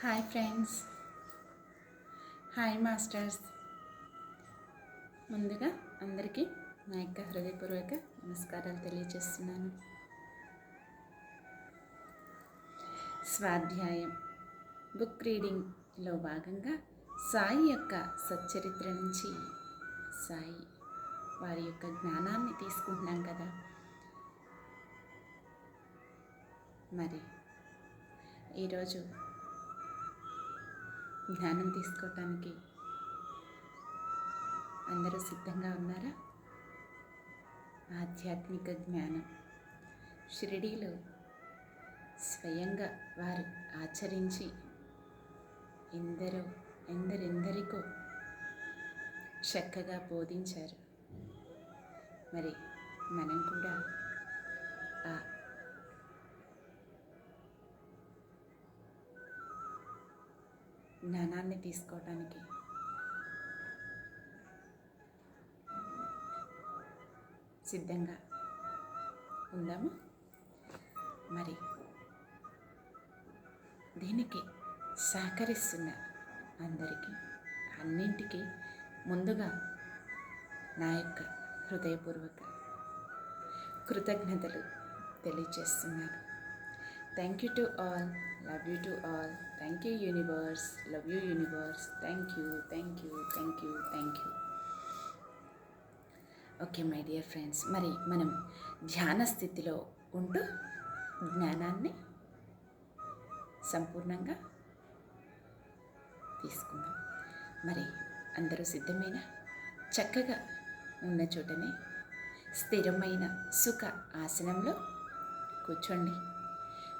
Hi friends, hi masters. ముందుగా అందరికీ నా యొక్క హృదయపూర్వక నమస్కారాలు తెలియజేస్తున్నాను. స్వాధ్యాయం బుక్ రీడింగ్లో భాగంగా సాయి యొక్క సచ్చరిత్ర నుంచి సాయి వారి యొక్క జ్ఞానాన్ని తీసుకుంటున్నాం కదా. మరి ఈరోజు జ్ఞానం తీసుకోవటానికి అందరూ సిద్ధంగా ఉన్నారా? ఆధ్యాత్మిక జ్ఞానం షిరిడీలో స్వయంగా వారు ఆచరించి ఎందరెందరికో చక్కగా బోధించారు. మరి మనం కూడా ఆ జ్ఞానాన్ని తీసుకోవడానికి సిద్ధంగా ఉందాము. మరి దీనికి సహకరిస్తున్న అందరికీ అన్నింటికీ ముందుగా నా యొక్క హృదయపూర్వక కృతజ్ఞతలు తెలియజేస్తున్నాను. Thank you to all, love you to all. Thank you universe, love you universe. Thank you, thank you, thank you, thank you. Okay my dear friends, మరి మనం ధ్యాన స్థితిలో ఉంటూ జ్ఞానాన్ని సంపూర్ణంగా తీసుకుందాం. మరి అందరూ సిద్ధమేనా? చక్కగా ఉన్న చోటనే స్థిరమైన సుఖ ఆసనంలో కూర్చోండి.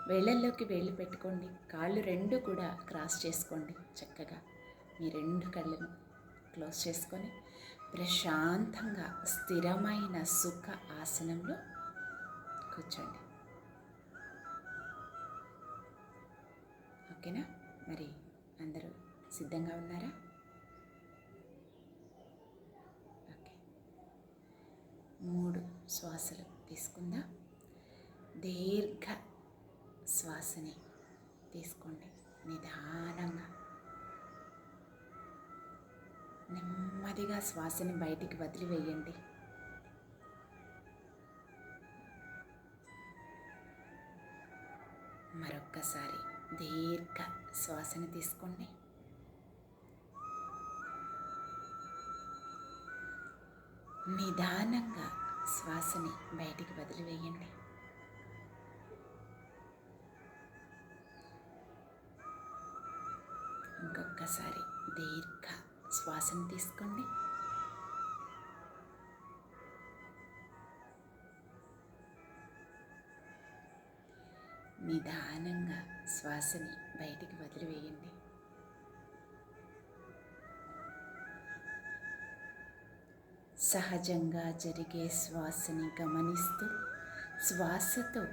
వేళ్ళల్లోకి వేళ్ళు పెట్టుకోండి. కాళ్ళు రెండు కూడా క్రాస్ చేసుకోండి. చక్కగా మీ రెండు కళ్ళను క్లోజ్ చేసుకొని ప్రశాంతంగా స్థిరమైన సుఖ ఆసనంలో కూర్చోండి. ఓకేనా? మరి అందరూ సిద్ధంగా ఉన్నారా? ఓకే, 3 శ్వాసలు తీసుకుందాం. దీర్ఘ శ్వాసని తీసుకోండి. నిదానంగా నెమ్మదిగా శ్వాసని బయటికి వదిలివేయండి. మరొక్కసారి దీర్ఘ శ్వాసని తీసుకోండి. నిదానంగా శ్వాసని బయటికి వదిలివేయండి. ఇంకొకసారి దీర్ఘ శ్వాసను తీసుకోండి. నిదానంగా శ్వాసని బయటికి వదిలివేయండి. సహజంగా జరిగే శ్వాసని గమనిస్తూ శ్వాసతో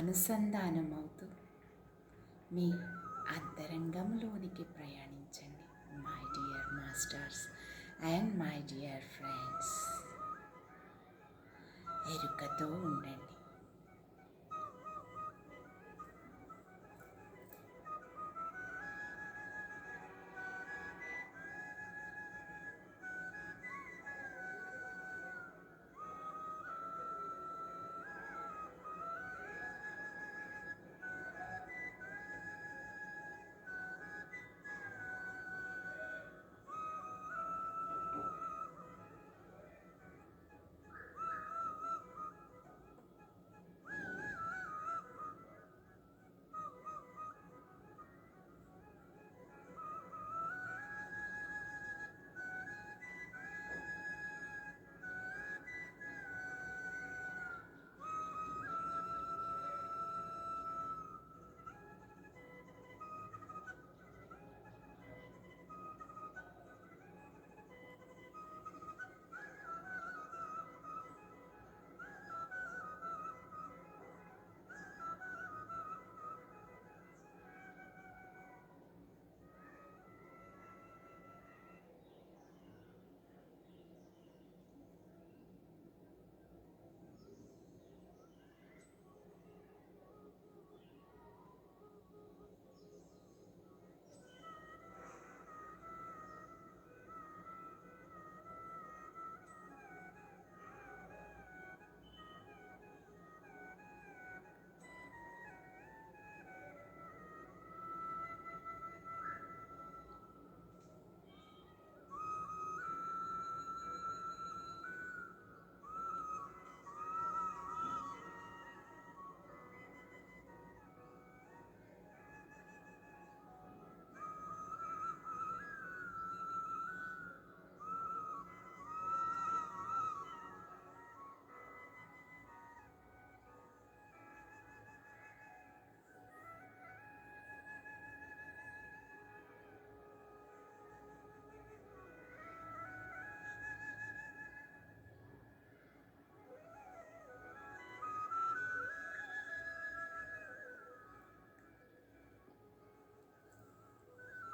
అనుసంధానమవుతూ మీ అంతరంగంలోనికి ప్రయాణించండి. My dear masters and my dear friends, ఎరుకతో ఉండండి.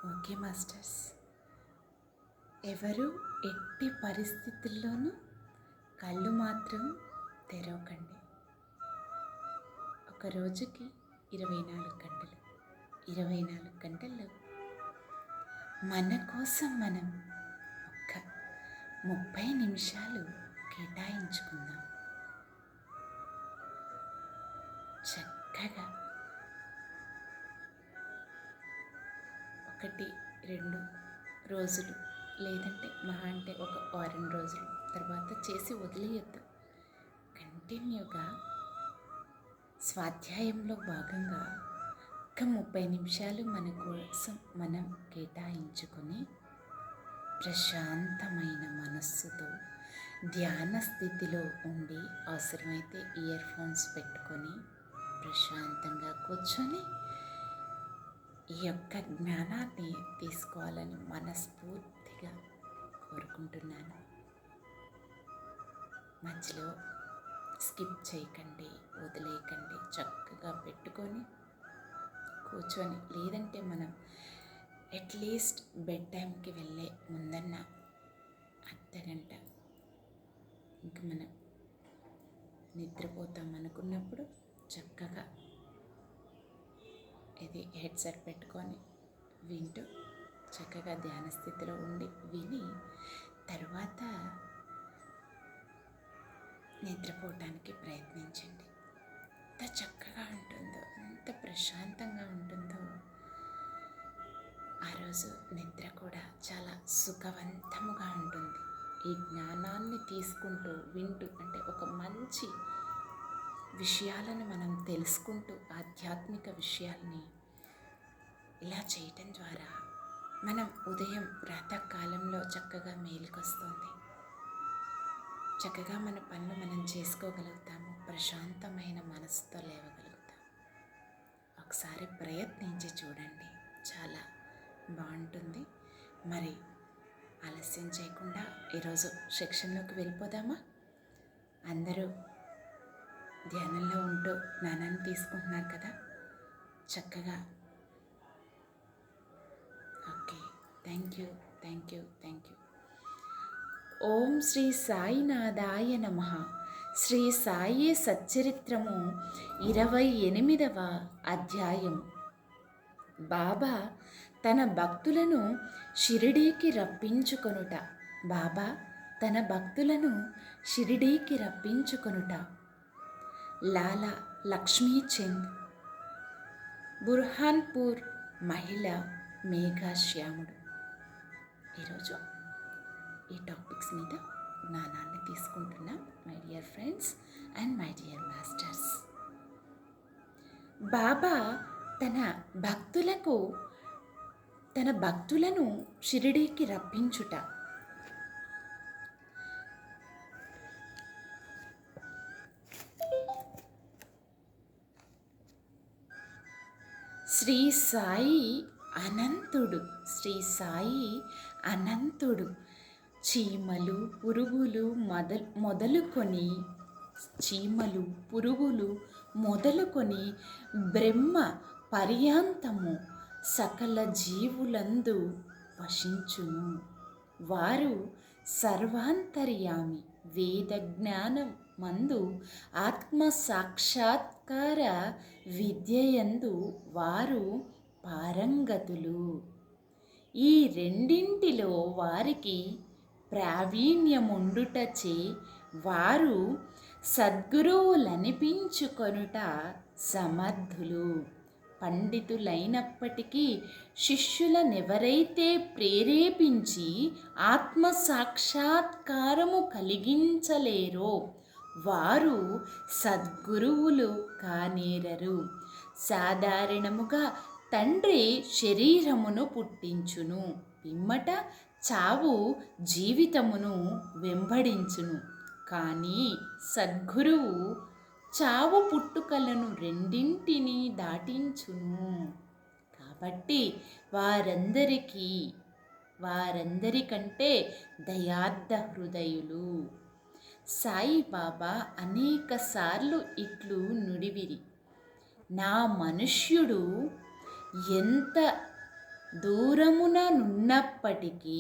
ఓకే మాస్టర్స్, ఎవరు ఎట్టి పరిస్థితుల్లోనూ కళ్ళు మాత్రం తెరవకండి. ఒక రోజుకి 24 గంటలు, 24 గంటల్లో మన కోసం మనం ఒక్క 30 నిమిషాలు కేటాయించుకుందాం. చక్కగా 1-2 రోజులు, లేదంటే మహా అంటే ఒక వారం రోజులు తర్వాత చేసి వదిలేయద్దు. కంటిన్యూగా స్వాధ్యాయంలో భాగంగా ఒక 30 నిమిషాలు మన కోసం మనం కేటాయించుకొని ప్రశాంతమైన మనస్సుతో ధ్యాన స్థితిలో ఉండి, అవసరమైతే ఇయర్ ఫోన్స్ పెట్టుకొని ప్రశాంతంగా కూర్చొని ఈ యొక్క జ్ఞానాన్ని తీసుకోవాలని మనస్ఫూర్తిగా కోరుకుంటున్నాను. మధ్యలో స్కిప్ చేయకండి, వదిలేయకండి. చక్కగా పెట్టుకొని కూర్చొని, లేదంటే మనం అట్లీస్ట్ బెడ్ టైంకి వెళ్ళే ముందన్న అర్ధగంట ఇంక మనం నిద్రపోతాం అనుకున్నప్పుడు చక్కగా ఇది హెడ్సెట్ పెట్టుకొని వింటూ చక్కగా ధ్యాన స్థితిలో ఉండి విని తర్వాత నిద్రపోవటానికి ప్రయత్నించండి. ఎంత చక్కగా ఉంటుందో, ఎంత ప్రశాంతంగా ఉంటుందో ఆ రోజు నిద్ర కూడా చాలా సుఖవంతముగా ఉంటుంది. ఈ జ్ఞానాన్ని తీసుకుంటూ వింటూ, అంటే ఒక మంచి విషయాలను మనం తెలుసుకుంటూ, ఆధ్యాత్మిక విషయాల్ని ఇలా చేయటం ద్వారా మనం ఉదయం ప్రాతకాలంలో చక్కగా మేలుకొస్తుంది. చక్కగా మన పనులు మనం చేసుకోగలుగుతాము. ప్రశాంతమైన మనసుతో లేవగలుగుతాం. ఒకసారి ప్రయత్నించి చూడండి, చాలా బాగుంటుంది. మరి ఆలస్యం చేయకుండా ఈరోజు సెక్షన్లోకి వెళ్ళిపోదామా? అందరూ ధ్యానంలో ఉంటూ జ్ఞానాన్ని తీసుకుంటున్నారు కదా, చక్కగా. Okay, thank you. ఓం శ్రీ సాయినాథాయ నమః. శ్రీ సాయి సచ్చరిత్రము 28వ అధ్యాయం. బాబా తన భక్తులను షిరిడీకి రప్పించుకొనుట. బాబా తన భక్తులను షిరిడీకి రప్పించుకొనుట. లాలా లక్ష్మీచంద్, బుర్హాన్పూర్ మహిళ, మేఘశ్యాముడు. ఈరోజు ఈ టాపిక్స్ మీద జ్ఞానాన్ని తీసుకుంటున్నాం, my dear friends and my dear masters. Baba తన భక్తులను షిరిడీకి రప్పించుట. శ్రీ సాయి అనంతుడు. చీమలు పురుగులు మొదలుకొని బ్రహ్మ పర్యాంతము సకల జీవులందు వశించును. వారు సర్వాంతర్యామి. వేద జ్ఞానం మందు ఆత్మ సాక్షాత్కార విద్యయందు వారు పారంగతులు. ఈ రెండింటిలో వారికి ప్రావీణ్యముండుటచే వారు సద్గురువులనిపించుకొనుట సమర్థులు. పండితులైనప్పటికీ శిష్యులనెవరైతే ప్రేరేపించి ఆత్మ సాక్షాత్కారము కలిగించలేరో వారు సద్గురువులు కానేరరు. సాధారణముగా తండ్రి శరీరమును పుట్టించును, పిమ్మట చావు జీవితమును వెంబడించును. కానీ సద్గురువు చావు పుట్టుకలను రెండింటినీ దాటించును. కాబట్టి వారందరికంటే దయార్థ హృదయులు. సాయిబాబా అనేక సార్లు ఇట్లు నుడివిరి: నా మనుష్యుడు ఎంత దూరమున నున్నప్పటికీ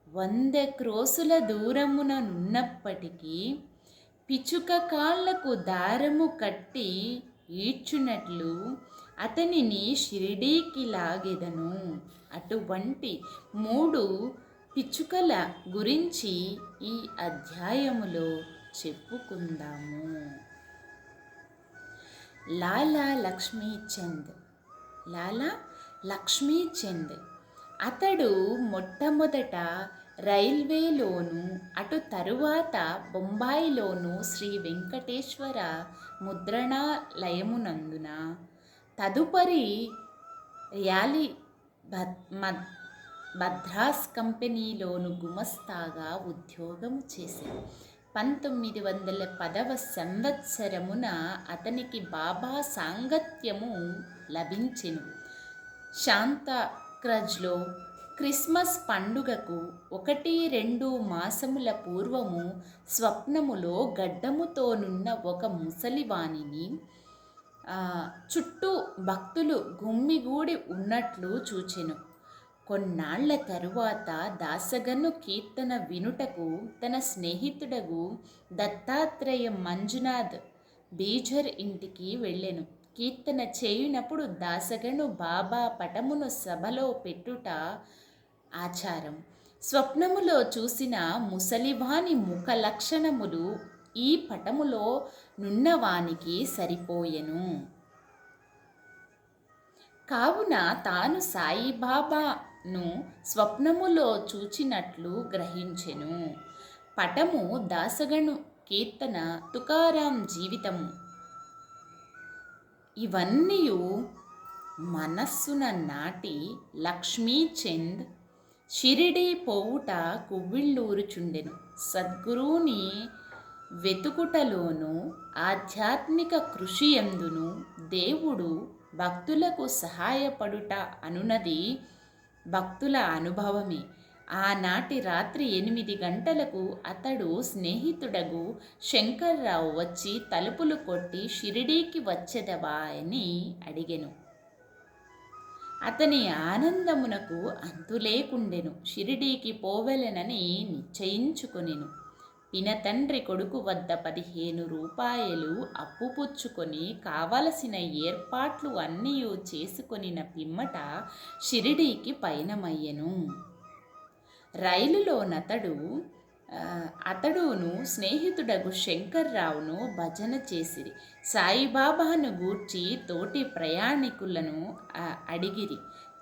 100 క్రోసుల దూరమున నున్నప్పటికీ పిచుక కాళ్లకు దారము కట్టి ఈడ్చునట్లు అతనిని షిరిడీకి లాగెదను. అటువంటి 3 పిచ్చుకల గురించి ఈ అధ్యాయములో చెప్పుకుందాము. లాలా లక్ష్మీచంద్. లాలా లక్ష్మీచంద్ అతడు మొట్టమొదట రైల్వేలోను, అటు తరువాత బొంబాయిలోను శ్రీ వెంకటేశ్వర ముద్రణాలయమునందున, తదుపరి ర్యాలీ మద్రాస్ కంపెనీలోను గుమస్తాగా ఉద్యోగము చేశాడు. 1910వ సంవత్సరమున అతనికి బాబా సాంగత్యము లభించెను. శాంతాక్రజ్లో క్రిస్మస్ పండుగకు 1-2 మాసముల పూర్వము స్వప్నములో గడ్డముతోనున్న ఒక ముసలివానిని చుట్టూ భక్తులు గుమ్మిగూడి ఉన్నట్లు చూచెను. కొన్నాళ్ల తరువాత దాసగను కీర్తన వినుటకు తన స్నేహితుడగు దత్తాత్రేయ మంజునాథ్ బీజర్ ఇంటికి వెళ్ళెను. కీర్తన చేయునప్పుడు దాసగను బాబా పటమును సభలో పెట్టుట ఆచారం. స్వప్నములో చూసిన ముసలివాని ముఖ లక్షణములు ఈ పటములో నున్నవానికి సరిపోయెను. కావున తాను సాయిబాబాను స్వప్నములో చూచినట్లు గ్రహించెను. పటము దాసగను కీర్తన, తుకారాం జీవితము ఇవన్నీయు మనస్సున నాటి లక్ష్మీచంద్ షిరిడీ పోవుట కువ్విళ్ళూరుచుండెను. సద్గురువుని వెతుకుటలోను ఆధ్యాత్మిక కృషియందును దేవుడు భక్తులకు సహాయపడుట అనున్నది భక్తుల అనుభవమే. ఆనాటి రాత్రి 8 గంటలకు అతడు స్నేహితుడగు శంకర్రావు వచ్చి తలుపులు కొట్టి షిరిడీకి వచ్చెదవా అని అడిగెను. అతని ఆనందమునకు అంతులేకుండెను. షిరిడీకి పోవలెనని నిశ్చయించుకొనెను. పినతండ్రి కొడుకు వద్ద 15 రూపాయలు అప్పు పుచ్చుకొని కావలసిన ఏర్పాట్లు అన్నీ చేసుకొనిన పిమ్మట షిరిడీకి పయనమయ్యెను. అతడును స్నేహితుడగు శంకర్రావును భజన చేసిరి. సాయిబాబాను గూర్చి తోటి ప్రయాణికులను అడిగిరి.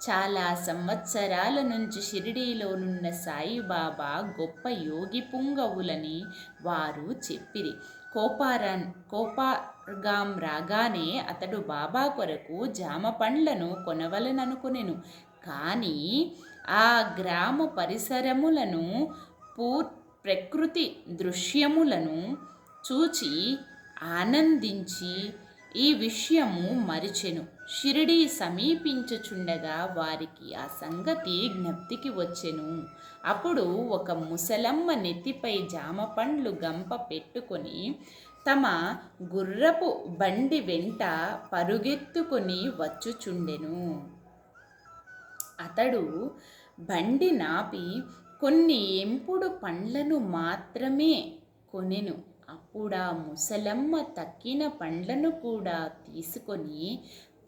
చాలా సంవత్సరాల నుంచి షిరిడీలోనున్న సాయిబాబా గొప్ప యోగి పుంగవులని వారు చెప్పిరి. కోపార్గాం రాగానే అతడు బాబా కొరకు జామ పండ్లను కొనవలననుకొనెను. కానీ ఆ గ్రామ పరిసరములను ప్రకృతి దృశ్యములను చూచి ఆనందించి ఈ విషయము మరిచెను. షిరిడీ సమీపించుచుండగా వారికి ఆ సంగతి జ్ఞప్తికి వచ్చెను. అప్పుడు ఒక ముసలమ్మ నెత్తిపై జామ పండ్లు గంప పెట్టుకొని తమ గుర్రపు బండి వెంట పరుగెత్తుకొని వచ్చుచుండెను. అతడు బండి నాపి కొన్ని ఎంపుడు పండ్లను మాత్రమే కొనెను. అప్పుడా ముసలమ్మ తక్కిన పండ్లను కూడా తీసుకొని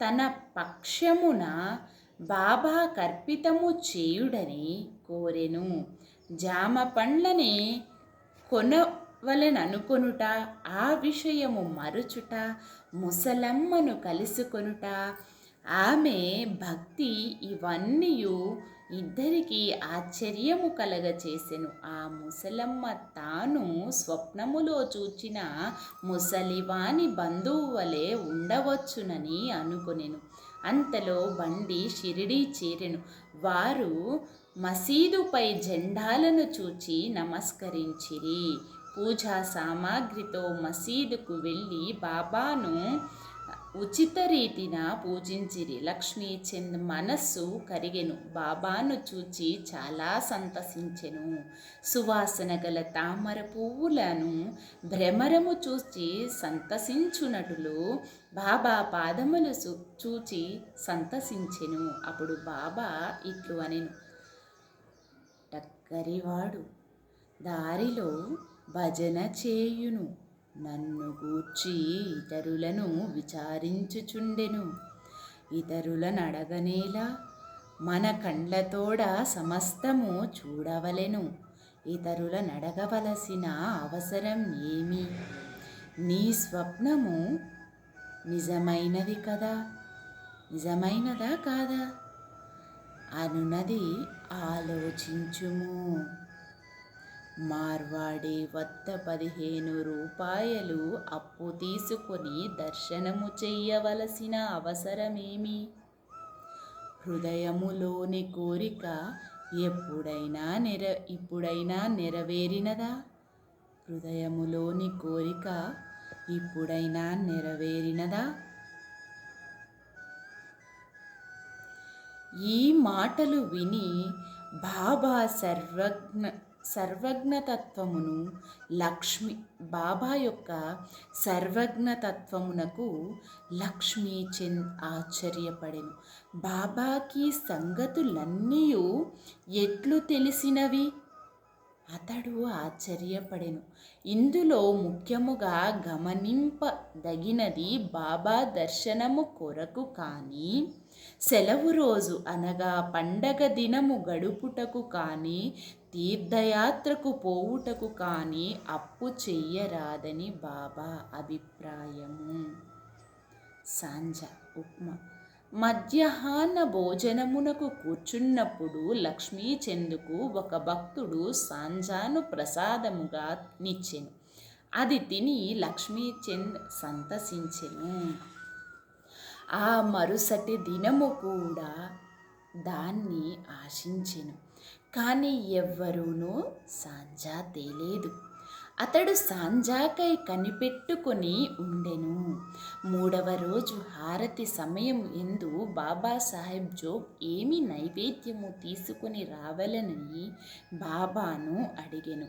తన పక్షమున బాబా కర్పితము చేయుడని కోరెను. జామ పండ్లని కొనవలననుకొనుట, ఆ విషయము మరుచుట, ముసలమ్మను కలుసుకొనుట, ఆమె భక్తి ఇవన్నీ ఇద్దరికీ ఆశ్చర్యము కలగచేసెను. ఆ ముసలమ్మ తాను స్వప్నములో చూచిన ముసలివాని బంధువు వలె ఉండవచ్చునని అనుకొనెను. అంతలో బండి షిరిడీ చేరెను. వారు మసీదుపై జెండాలను చూచి నమస్కరించిరి. పూజా సామాగ్రితో మసీదుకు వెళ్ళి బాబాను ఉచిత రీతిన పూజించిరి. లక్ష్మీచంద్ మనస్సు కరిగెను. బాబాను చూచి చాలా సంతసించెను. సువాసన గల తామర పువ్వులను భ్రమరము చూచి సంతసించునటులు బాబా పాదములు చూచి సంతసించెను. అప్పుడు బాబా ఇట్లు అనెను, టక్కరివాడు దారిలో భజన చేయును, నన్ను గూర్చి ఇతరులను విచారించుచుండెను. ఇతరులను అడగనేలా, మన కండ్లతోడ సమస్తము చూడవలెను. ఇతరులను అడగవలసిన అవసరం ఏమి? నీ స్వప్నము నిజమైనది కదా, నిజమైనదా కాదా అనున్నది ఆలోచించుము. మార్వాడి వద్ద 15 రూపాయలు అప్పు తీసుకొని దర్శనము చెయ్యవలసిన అవసరమేమి? హృదయములోని కోరిక ఇప్పుడైనా నెరవేరినదా? హృదయములోని కోరిక ఇప్పుడైనా నెరవేరినదా? ఈ మాటలు విని బాబా సర్వజ్ఞతత్వమును బాబా యొక్క సర్వజ్ఞతత్వమునకు లక్ష్మీచంద్ ఆశ్చర్యపడెను. బాబాకి సంగతులన్నీ ఎట్లు తెలిసినవి? అతడు ఆశ్చర్యపడెను. ఇందులో ముఖ్యముగా గమనింపదగినది బాబా దర్శనము కొరకు కానీ, సెలవు రోజు అనగా పండగ దినము గడుపుటకు కానీ, తీర్థయాత్రకు పోవుటకు కానీ అప్పు చెయ్యరాదని బాబా అభిప్రాయము. సాంజ ఉప్మా. మధ్యాహ్న భోజనమునకు కూర్చున్నప్పుడు లక్ష్మీచంద్కు ఒక భక్తుడు సాంజాను ప్రసాదముగా నిచ్చెను. అది తిని లక్ష్మీచంద్ సంతసించెను. ఆ మరుసటి దినము కూడా దాన్ని ఆశించెను. కానీ ఎవ్వరూనూ సాంజా తేలేదు. అతడు సాంజాకై కనిపెట్టుకొని ఉండెను. 3వ రోజు హారతి సమయం యందు బాబాసాహెబ్ జోగ్ ఏమి నైవేద్యము తీసుకుని రావాలని బాబాను అడిగెను.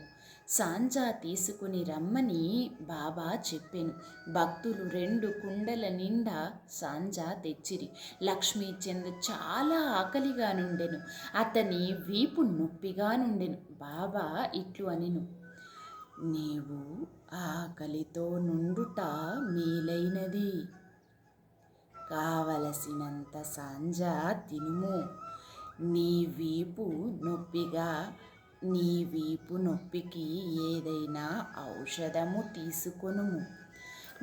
సాంజా తీసుకుని రమ్మని బాబా చెప్పెను. భక్తులు 2 కుండల నిండా సాంజా తెచ్చిరి. లక్ష్మీచంద్ చాలా ఆకలిగా నుండెను. అతని వీపు నొప్పిగా నుండెను. బాబా ఇట్లు అనెను, నీవు ఆకలితో నుండుట మేలైనది. కావలసినంత సాంజా తినుము. నీ వీపు నొప్పికి ఏదైనా ఔషధము తీసుకొనుము.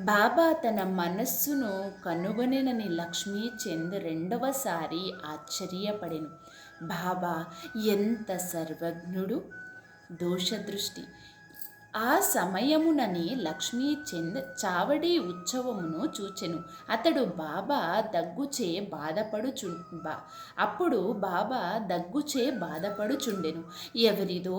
బాబా తన మనస్సును కనుగొనెనని లక్ష్మీచంద్ 2వసారి ఆశ్చర్యపడెను. బాబా ఎంత సర్వజ్ఞుడు! దోషదృష్టి. ఆ సమయముననే లక్ష్మీచంద్ చావడి ఉత్సవమును చూచెను. అప్పుడు బాబా దగ్గుచే బాధపడుచుండెను. ఎవరిదో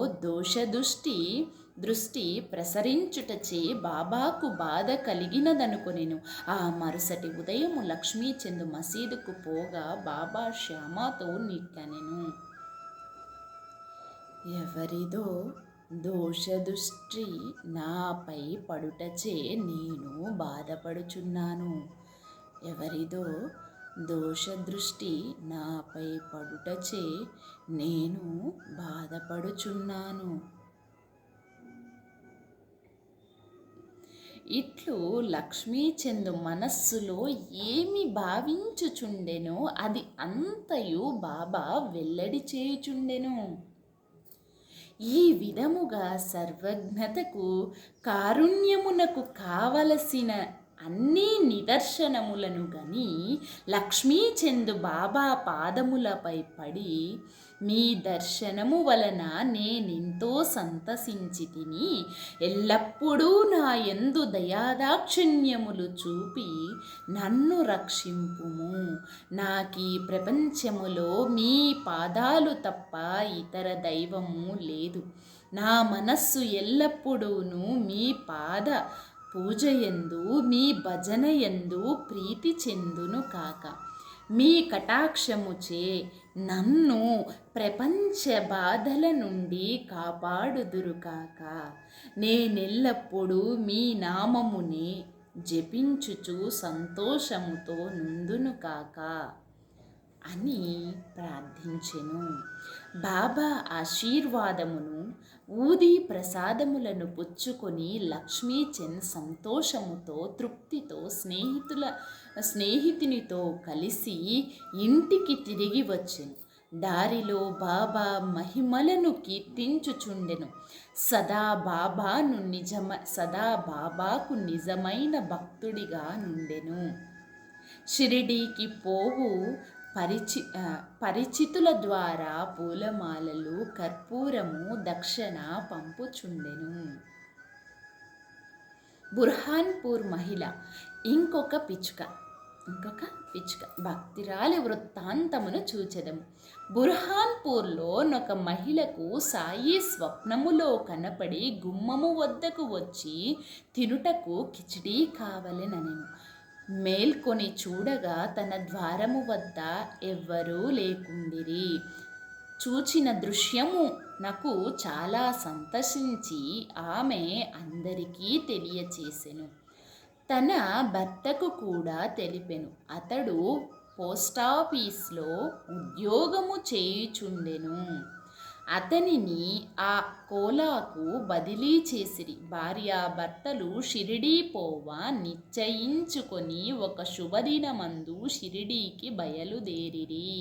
దృష్టి ప్రసరించుటచే బాబాకు బాధ కలిగినదనుకొనెను. ఆ మరుసటి ఉదయము లక్ష్మీచంద్ మసీదుకు పోగా బాబా శ్యామతో నిట్లనెను, ఎవరిదో దోషదృష్టి నాపై పడుటచే నేను బాధపడుచున్నాను. ఎవరిదో దోషదృష్టి నాపై పడుటచే నేను బాధపడుచున్నాను. ఇట్లు లక్ష్మీచంద్ మనస్సులో ఏమి భావించుచుండెనో అది అంతయు బాబా వెల్లడి చేయుచుండెను. ఈ విధముగా సర్వజ్ఞతకు కారుణ్యమునకు కావలసిన అన్ని నిదర్శనములను గని లక్ష్మీచంద్ బాబా పాదములపై పడి, మీ దర్శనము వలన నేనెంతో సంతసించితిని. ఎల్లప్పుడూ నా యందు దయాదాక్షిణ్యములు చూపి నన్ను రక్షింపుము. నాకీ ప్రపంచములో మీ పాదాలు తప్ప ఇతర దైవము లేదు. నా మనస్సు ఎల్లప్పుడూ మీ పూజయందు మీ భజనయందు ప్రీతి చెందును కాక. మీ కటాక్షముచే నన్ను ప్రపంచ బాధల నుండి కాపాడుదురు కాక. నేనెల్లప్పుడూ మీ నామమునే జపించుచు సంతోషముతో నుందును కాక అని ప్రార్థించెను. బాబా ఆశీర్వాదమును ఊది ప్రసాదములను పుచ్చుకొని లక్ష్మీచంద్ సంతోషముతో తృప్తితో స్నేహితునితో కలిసి ఇంటికి తిరిగి వచ్చెను. దారిలో బాబా మహిమలను కీర్తించుచుండెను. సదా బాబాకు నిజమైన భక్తుడిగా నుండెను. షిరిడీకి పోవు పరిచితుల ద్వారా పూలమాలలు, కర్పూరము దక్షిణ పంపుచుండెను. బుర్హాన్పూర్ మహిళ ఇంకొక పిచ్చుక భక్తిరాలి వృత్తాంతమును చూచెదము. బుర్హాన్పూర్లో ఒక మహిళకు సాయి స్వప్నములో కనపడి గుమ్మము వద్దకు వచ్చి తినుటకు కిచిడీ కావలెననెను. మేల్కొని చూడగా తన ద్వారము వద్ద ఎవ్వరూ లేకుండిరి. చూచిన దృశ్యము నాకు చాలా సంతసించి ఆమె అందరికీ తెలియచేసెను. తన భర్తకు కూడా తెలిపెను. అతడు పోస్టాఫీస్లో ఉద్యోగము చేయుచుండెను. అతనిని ఆ కోలాకు బదిలీ చేసిరి. భార్యాభర్తలు షిరిడీ పోవ నిశ్చయించుకొని ఒక శుభదినమందు షిరిడీకి బయలుదేరిరి.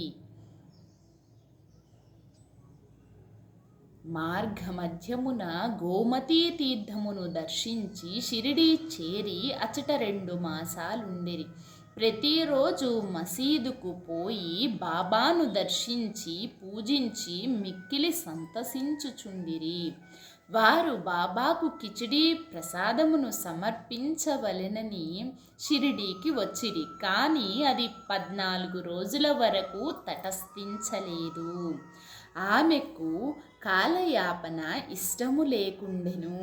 మార్గమధ్యమున గోమతీ తీర్థమును దర్శించి షిరిడీ చేరి అచట 2 మాసాలుండిరి. ప్రతిరోజు మసీదుకు పోయి బాబాను దర్శించి పూజించి మిక్కిలి సంతసించుచుండిరి. వారు బాబాకు కిచిడీ ప్రసాదమును సమర్పించవలెనని షిరిడీకి వచ్చిరి. కానీ అది 14 రోజుల వరకు తటస్థించలేదు. ఆమెకు కాలయాపన ఇష్టము లేకుండెను.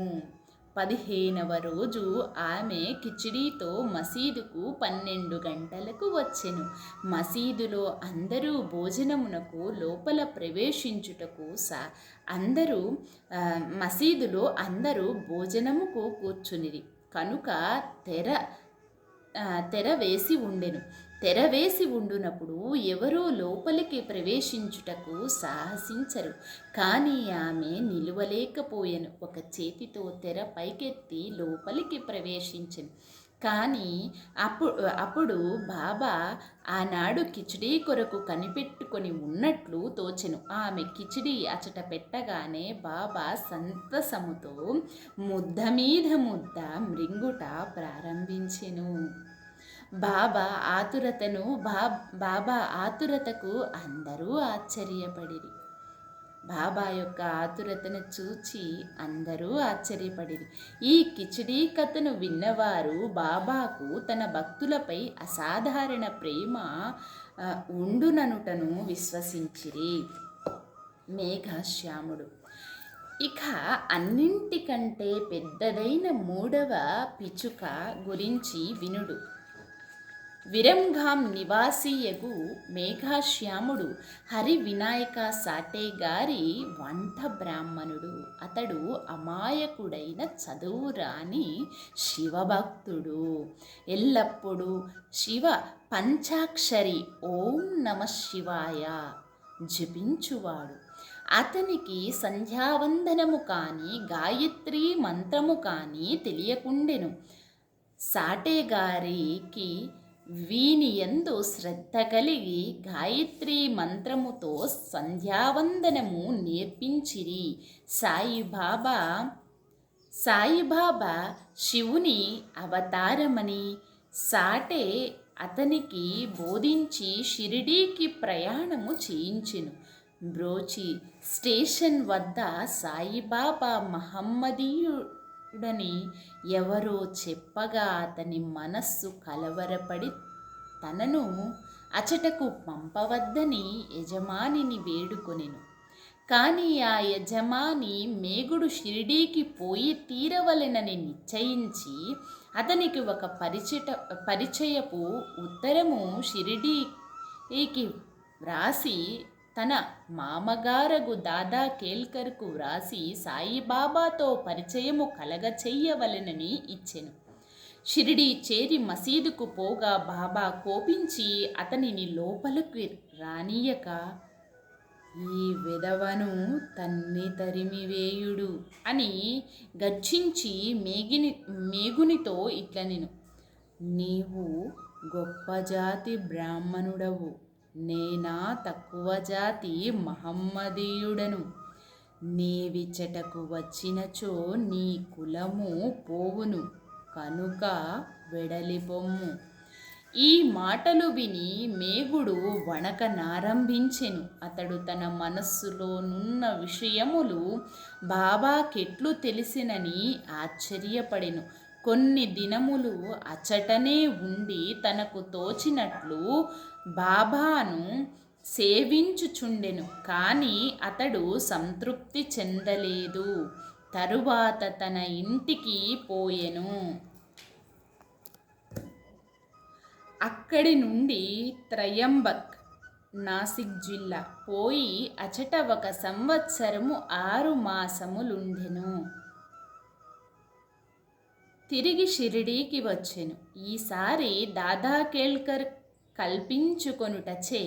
15వ రోజు ఆమె కిచిడీతో మసీదుకు 12 గంటలకు వచ్చెను. మసీదులో అందరూ భోజనమునకు లోపల ప్రవేశించుటకు మసీదులో అందరూ భోజనముకు కూర్చునిరి. కనుక తెర వేసి ఉండెను. తెర వేసి ఉండునప్పుడు ఎవరూ లోపలికి ప్రవేశించుటకు సాహసించరు. కానీ ఆమె నిలువలేకపోయెను. ఒక చేతితో తెర పైకెత్తి లోపలికి ప్రవేశించెను. కానీ అప్పుడు బాబా ఆనాడు కిచిడీ కొరకు కనిపెట్టుకొని ఉన్నట్లు తోచెను. ఆమె కిచిడీ అచట పెట్టగానే బాబా సంతసముతో ముద్ద మీద ముద్ద మృంగుట ప్రారంభించెను. బాబా ఆతురతకు అందరూ ఆశ్చర్యపడిరి. బాబా యొక్క ఆతురతను చూచి అందరూ ఆశ్చర్యపడిరి. ఈ కిచిడీ కథను విన్నవారు బాబాకు తన భక్తులపై అసాధారణ ప్రేమ ఉండుననుటను విశ్వసించిరి. మేఘశ్యాముడు. ఇక అన్నింటికంటే పెద్దదైన 3వ పిచ్చుక గురించి వినుడు. విరంగాం నివాసియగు మేఘశ్యాముడు హరి వినాయక సాటే గారి వంట బ్రాహ్మణుడు. అతడు అమాయకుడైన చదువురాని శివభక్తుడు. ఎల్లప్పుడూ శివ పంచాక్షరి ఓం నమః శివాయ జపించువాడు. అతనికి సంధ్యావందనము కానీ గాయత్రి మంత్రము కానీ తెలియకుండెను. సాటేగారికి వీని యందు శ్రద్ధ కలిగి గాయత్రి మంత్రముతో సంధ్యావందనము నేర్పించిరి. సాయిబాబా శివుని అవతారమని సాటే అతనికి బోధించి షిరిడీకి ప్రయాణము చేయించెను. బ్రోచి స్టేషన్ వద్ద సాయిబాబా మహమ్మదీయుడని ఎవరో చెప్పగా అతని మనస్సు కలవరపడి తనను అచటకు పంపవద్దని యజమానిని వేడుకొనెను. కానీ ఆ యజమాని మేగుడు షిరిడీకి పోయి తీరవలెనని నిశ్చయించి అతనికి ఒక పరిచయపు ఉత్తరము షిరిడీకి వ్రాసి తన మామగారగు దాదా కేల్కర్కు వ్రాసి సాయిబాబాతో పరిచయము కలగచెయ్యవలెనని ఇచ్చెను. షిరిడీ చేరి మసీదుకు పోగా బాబా కోపించి అతనిని లోపలికి రానియక, ఈ విధవను తన్ని తరిమివేయుడు అని గర్జించి మేగునితో ఇట్లనెను, నీవు గొప్ప జాతి బ్రాహ్మణుడవు, నేనా తక్కువ జాతి మహమ్మదీయుడను. నీవిచటకు వచ్చినచో నీ కులము పోవును, కనుక వెడలిపొమ్ము. ఈ మాటలు విని మేగుడు వణకనారంభించెను. అతడు తన మనస్సులోనున్న విషయములు బాబాకెట్లు తెలిసినని ఆశ్చర్యపడెను. కొన్ని దినములు అచటనే ఉండి తనకు తోచినట్లు బాబాను సేవించుచుండెను. కానీ అతడు సంతృప్తి చెందలేదు. తరువాత తన ఇంటికి పోయెను. అక్కడి నుండి త్రయంబక్, నాసిక్ జిల్లా పోయి అచట 1 సంవత్సరము 6 మాసములుండెను. తిరిగి షిరిడీకి వచ్చెను. ఈసారి దాదా కేల్కర్ కల్పించుకొనుటచే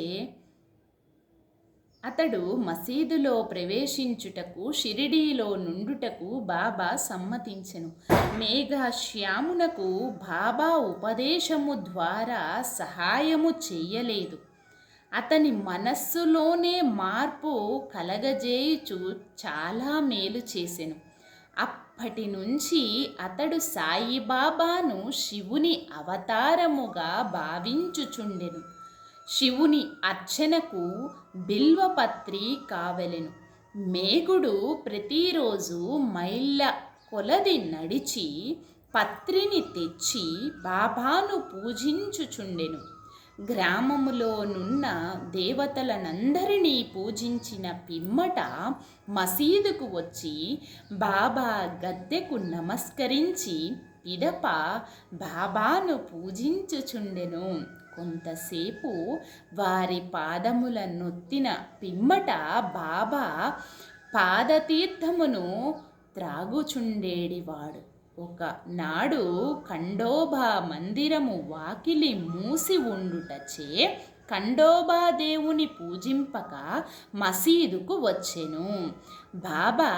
అతడు మసీదులో ప్రవేశించుటకు షిరిడీలో నుండుటకు బాబా సమ్మతించెను. మేఘశ్యామునకు బాబా ఉపదేశము ద్వారా సహాయము చెయ్యలేదు. అతని మనస్సులోనే మార్పు కలగజేయుచు చాలా మేలు చేసెను. అప్పటి నుంచి అతడు సాయిబాబాను శివుని అవతారముగా భావించుచుండెను. శివుని అర్చనకు బిల్వపత్రి కావలెను. మేగుడు ప్రతిరోజు మైళ్ళ కొలది నడిచి పత్రిని తెచ్చి బాబాను పూజించుచుండెను. గ్రామములోనున్న దేవతలనందరినీ పూజించిన పిమ్మట మసీదుకు వచ్చి బాబా గద్దెకు నమస్కరించి పిదప బాబాను పూజించుచుండెను. కొంతసేపు వారి పాదముల నొత్తిన పిమ్మట బాబా పాదతీర్థమును త్రాగుచుండేడివాడు. ఒకనాడు ఖండోబా మందిరము వాకిలి మూసి ఉండుటచే ఖండోబా దేవుని పూజింపక మసీదుకు వచ్చెను. బాబా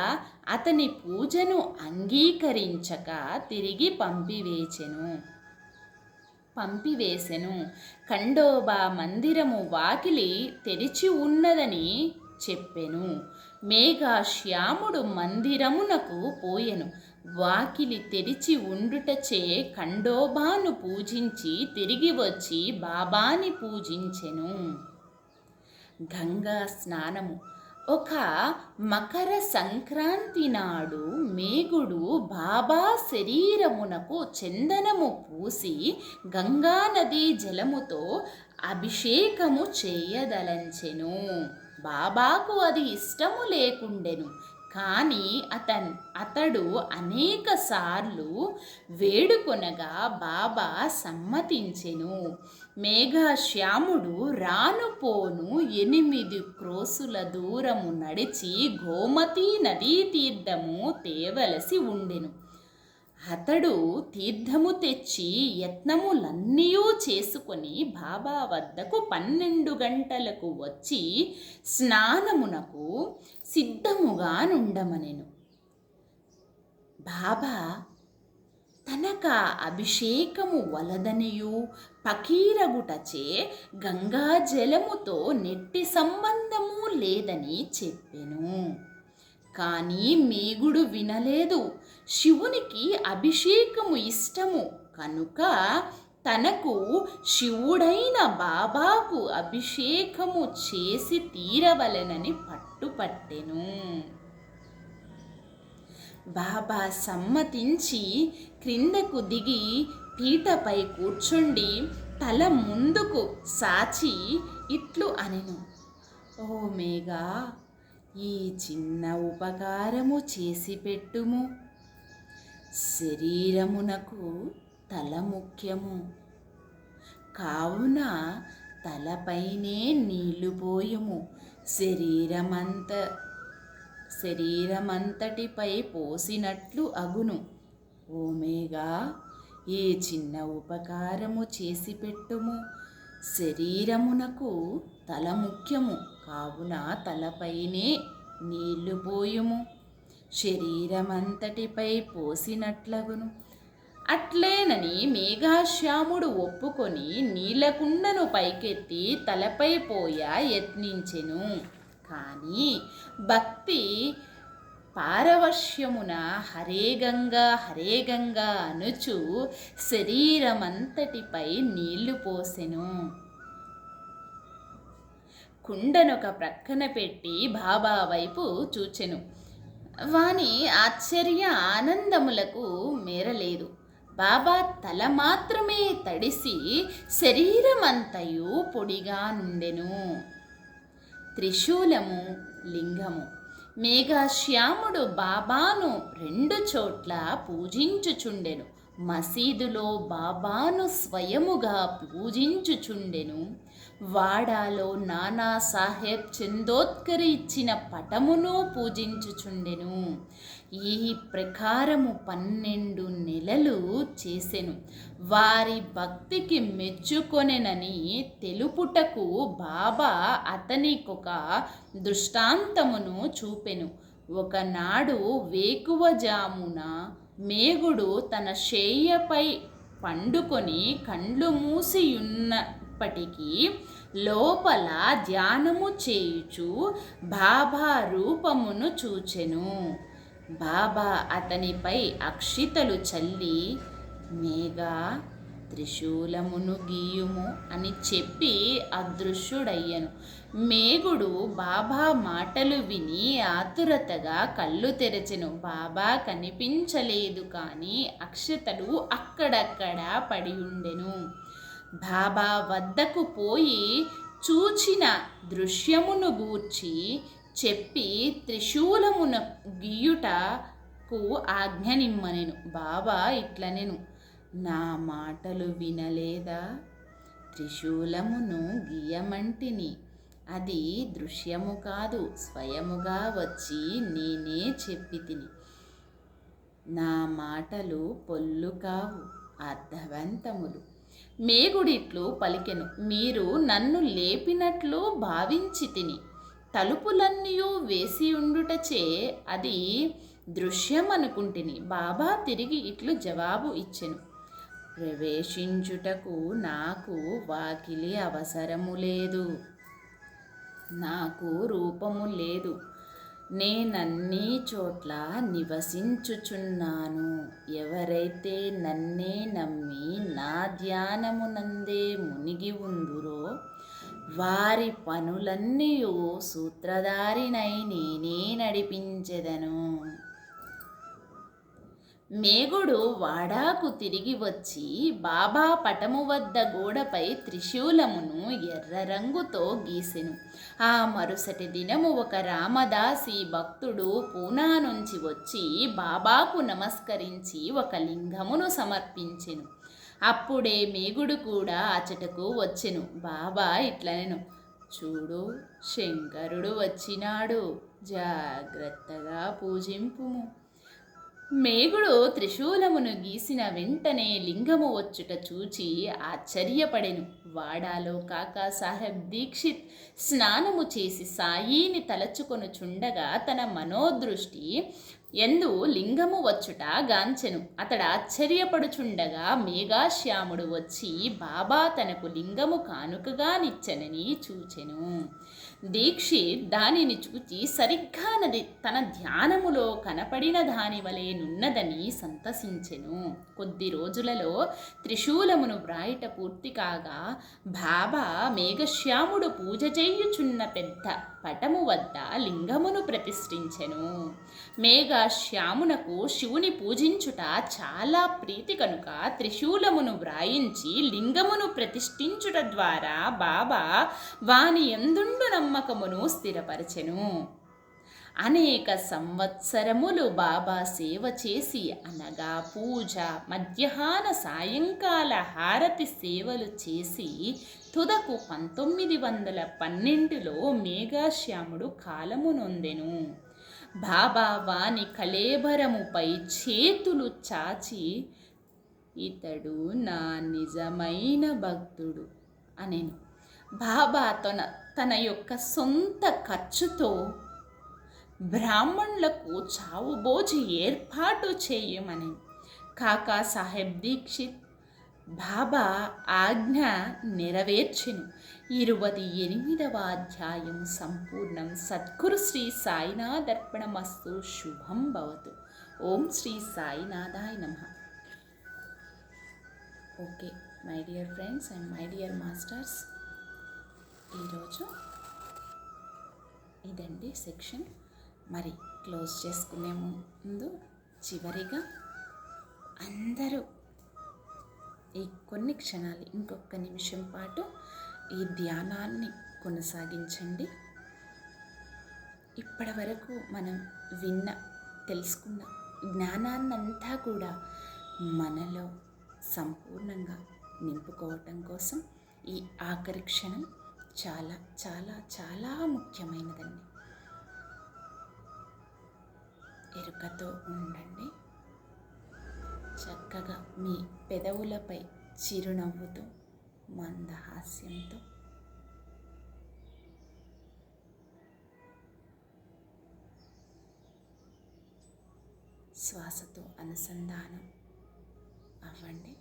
అతని పూజను అంగీకరించక తిరిగి పంపివేసెను. ఖండోబా మందిరము వాకిలి తెరిచి ఉన్నదని చెప్పెను. మేఘశ్యాముడు మందిరమునకు పోయెను. వాకిలి తెరిచి ఉండుటచే ఖండోబాను పూజించి తిరిగి వచ్చి బాబాని పూజించెను. గంగా స్నానము. ఒక మకర సంక్రాంతి నాడు మేగుడు బాబా శరీరమునకు చందనము పూసి గంగానదీ జలముతో అభిషేకము చేయదలంచెను. బాబాకు అది ఇష్టము లేకుండెను. కానీ అతడు అనేక సార్లు వేడుకొనగా బాబా సమ్మతించెను. మేఘశ్యాముడు రానుపోను 8 క్రోసుల దూరము నడిచి గోమతీ నదీ తీర్థము తేవలసి ఉండెను. అతడు తీర్థము తెచ్చి యత్నములన్నీయూ చేసుకొని బాబా వద్దకు 12 గంటలకు వచ్చి స్నానమునకు సిద్ధముగా నుండమనెను. బాబా తనక అభిషేకము వలదనియు పకీరగుటచే గంగా జలముతో నెట్టి సంబంధము లేదని చెప్పెను. కానీ మేగుడు వినలేదు. శివునికి అభిషేకము ఇష్టము కనుక తనకు శివుడైన బాబాకు అభిషేకము చేసి తీరవలెనని పట్టుపట్టెను. బాబా సమ్మతించి క్రిందకు దిగి పీటపై కూర్చుండి తల ముందుకు సాచి ఇట్లు అనెను, ఓ మేఘా, ఈ చిన్న ఉపకారము చేసి పెట్టుము. శరీరమునకు తల ముఖ్యము, కావున తలపైనే నీళ్లు పోయుము. శరీరమంతటిపై పోసినట్లు అగును. ఓమేగా, ఈ చిన్న ఉపకారము చేసి పెట్టుము. శరీరమునకు తల ముఖ్యము, కావున తలపైనే నీళ్లు పోయుము. శరీరమంతటిపై పోసినట్లగును. అట్లేనని మేఘశ్యాముడు ఒప్పుకొని నీలకుండను పైకెత్తి తలపై పోయా యత్నించెను. కానీ భక్తి పారవశ్యమున హరే గంగా హరే గంగా అనుచు శరీరమంతటిపై నీళ్లు పోసెను. కుండనొక ప్రక్కన పెట్టి బాబా వైపు చూచెను. వాని ఆశ్చర్య ఆనందములకు మేరలేదు. బాబా తల మాత్రమే తడిసి శరీరమంతయు పొడిగా నుండెను. త్రిశూలము, లింగము. మేఘశ్యాముడు బాబాను 2 చోట్ల పూజించుచుండెను. మసీదులో బాబాను స్వయముగా పూజించుచుండెను. వాడాలో నానాసాహెబ్ చందోద్కర్ ఇచ్చిన పటమును పూజించుచుండెను. ఈ ప్రకారము 12 నెలలు చేసెను. వారి భక్తికి మెచ్చుకొనెనని తెలుపుటకు బాబా అతనికొక దృష్టాంతమును చూపెను. ఒకనాడు వేకువజామున మేఘుడు తన శయ్యపై పండుకొని కండ్లు మూసియున్నప్పటికీ లోపల ధ్యానము చేయుచు బాబా రూపమును చూచెను. బాబా అతనిపై అక్షితలు చల్లి, మేఘా, త్రిశూలమును గీయుము అని చెప్పి అదృశ్యుడయ్యను. మేఘుడు బాబా మాటలు విని ఆతురతగా కళ్ళు తెరచెను. బాబా కనిపించలేదు, కానీ అక్షతలు అక్కడక్కడ పడి ఉండెను. బాబా వద్దకు పోయి చూచిన దృశ్యమును గూర్చి చెప్పి త్రిశూలమును గీయుటకు ఆజ్ఞనిమ్మనెను. బాబా ఇట్లనెను, నా మాటలు వినలేదా? త్రిశూలమును గీయమంటిని. అది దృశ్యము కాదు, స్వయముగా వచ్చి నేనే చెప్పి తిని. నా మాటలు పొల్లు కావు, అర్థవంతములు. మేఘుడిట్లు పలికెను, మీరు నన్ను లేపినట్లు భావించి తిని. తలుపులన్నీయూ వేసి ఉండుటచే అది దృశ్యమనుకుంటిని. బాబా తిరిగి ఇట్లు జవాబు ఇచ్చెను, ప్రవేశించుటకు నాకు వాకిలి అవసరము లేదు, నాకు రూపము లేదు, నేనన్నీ చోట్ల నివసించుచున్నాను. ఎవరైతే నన్నే నమ్మి నా ధ్యానమునందే మునిగి ఉందురో వారి పనులన్నీ సూత్రధారినై నేనే నడిపించెదను. మేఘుడు వాడాకు తిరిగి వచ్చి బాబా పటము వద్ద గోడపై త్రిశూలమును ఎర్ర రంగుతో గీసెను. ఆ మరుసటి దినము ఒక రామదాసి భక్తుడు పూనా నుంచి వచ్చి బాబాకు నమస్కరించి ఒక లింగమును సమర్పించెను. అప్పుడే మేఘుడు కూడా అచటకు వచ్చెను. బాబా ఇట్లనెను, చూడు, శంకరుడు వచ్చినాడు, జాగ్రత్తగా పూజింపుము. మేఘుడు త్రిశూలమును గీసిన వెంటనే లింగము వచ్చుట చూచి ఆశ్చర్యపడెను. వాడాలో కాకా సాహెబ్ దీక్షిత్ స్నానము చేసి సాయిని తలచుకొనుచుండగా తన మనోదృష్టి ఎందు లింగము వచ్చుట గాంచెను. అతడు ఆశ్చర్యపడుచుండగా మేఘశ్యాముడు వచ్చి బాబా తనకు లింగము కానుకగా నిచ్చెనని చూచెను. దీక్షిత్ దానిని చూచి సరిగ్గా తన ధ్యానములో కనపడిన దాని వలె నున్నదని సంతసించెను. కొద్ది రోజులలో త్రిశూలమును వ్రాయిట పూర్తి కాగా బాబా మేఘశ్యాముడు పూజ చేయుచున్న పెద్ద పటము వద్ద లింగమును ప్రతిష్ఠించెను. మేఘశ్యామునకు శివుని పూజించుట చాలా ప్రీతి కనుక త్రిశూలమును వ్రాయించి లింగమును ప్రతిష్ఠించుట ద్వారా బాబా వాని యందుండు నమ్మకమును స్థిరపరచెను. అనేక సంవత్సరములు బాబా సేవ చేసి అనగా పూజ, మధ్యాహ్న సాయంకాల హారతి సేవలు చేసి తుదకు 1912లో మేఘశ్యాముడు కాలము నొందెను. బాబా వాని కళేబరముపై చేతులు చాచి ఇతడు నా నిజమైన భక్తుడు అనెను. బాబా తన యొక్క సొంత ఖర్చుతో బ్రాహ్మణులకు చావుబోజి ఏర్పాటు చేయమని కాకా సాహెబ్ దీక్షిత్ బాబా ఆజ్ఞ నెరవేర్చెను. 28వ అధ్యాయం సంపూర్ణం. సద్గురు శ్రీ సాయినాథర్పణమస్తు. శుభం భవతు. ఓం శ్రీ సాయినాథాయ నమః. Okay my dear friends and my dear masters, ఈరోజు ఇదండి సెక్షన్. మరి క్లోజ్ చేసుకునే ముందు చివరిగా అందరూ ఈ కొన్ని క్షణాలు, ఇంకొక నిమిషం పాటు ఈ ధ్యానాన్ని కొనసాగించండి. ఇప్పటి వరకు మనం తెలుసుకున్న జ్ఞానాన్నంతా కూడా మనలో సంపూర్ణంగా నింపుకోవటం కోసం ఈ ఆఖరి క్షణం చాలా చాలా చాలా ముఖ్యమైనదండి. ఎరుకతో ఉండండి. చక్కగా మీ పెదవులపై చిరునవ్వుతో, మందహాస్యంతో శ్వాసతో అనుసంధానం అవ్వండి.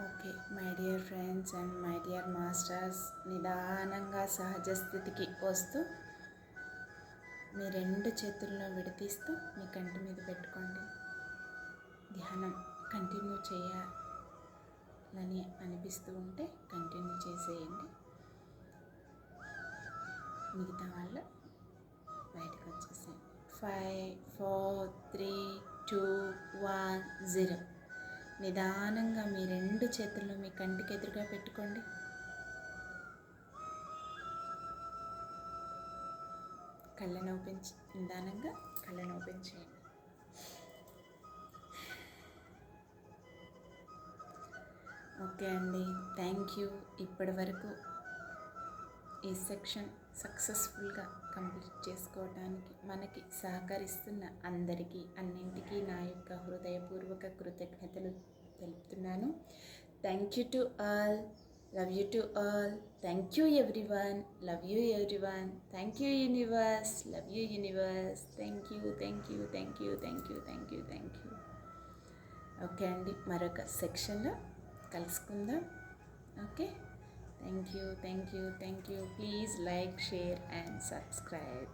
Okay my dear friends and my dear masters, నిదానంగా సహజ స్థితికి వస్తూ మీ 2 చేతుల్లో విడతీస్తూ మీ కంటి మీద పెట్టుకోండి. ధ్యానం కంటిన్యూ చేయాలని అనిపిస్తూ ఉంటే కంటిన్యూ చేసేయండి. మిగతా వాళ్ళు బయటకు వచ్చేసేయండి. 5 4 3 2 1 0. నిదానంగా మీ 2 చేతుల్లో మీ కంటికి ఎదురుగా పెట్టుకోండి. కళ్ళను నిదానంగా కళ్ళను ఓపెన్ చేయండి. ఓకే అండి, థ్యాంక్ యూ. ఇప్పటి వరకు ఈ సెక్షన్ సక్సెస్ఫుల్గా కంప్లీట్ చేసుకోవడానికి మనకి సహకరిస్తున్న అందరికీ అన్నింటికీ నా యొక్క హృదయపూర్వక కృతజ్ఞతలు తెలుపుతున్నాను. Thank you to all. Love you to all. Thank you everyone. Love you everyone. Thank you universe. Love you universe. Thank you thank you thank you thank you thank you thank you. Okay అండి, మరొక సెక్షన్లో కలుసుకుందాం. Okay, thank you thank you thank you. Please like, share and subscribe.